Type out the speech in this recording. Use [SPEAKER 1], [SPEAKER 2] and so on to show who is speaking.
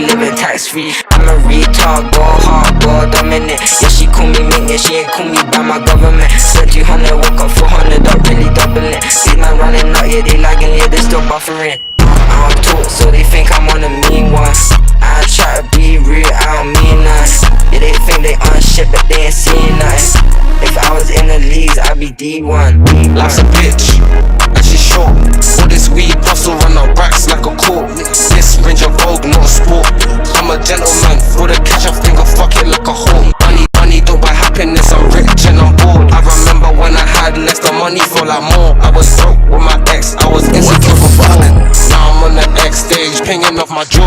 [SPEAKER 1] living tax free. I'm a retard, go hard, go dominant. Yeah, she call me Ming, yeah, she ain't call me by my government. Spent 200, woke up 400, up really doubling. These man running out, yeah, they lagging, yeah, they still buffering. I don't talk, so they think I'm on a mean one. I try to be real, I don't mean nothing. Yeah, they think they on shit, but they ain't seen nothing. If I was in the leagues, I'd be D1.
[SPEAKER 2] Life's a bitch, and she's short. All this weed bustle run our racks like a court. This range of vogue, not a sport. I'm a gentleman, for the cash I think I fuck it like a whore. Money don't buy happiness, I'm rich and I'm bored. I remember when I had less, the money felt like more. I was broke with my ex, I was insecure before. Now I'm on the X stage, pinging off my jaw.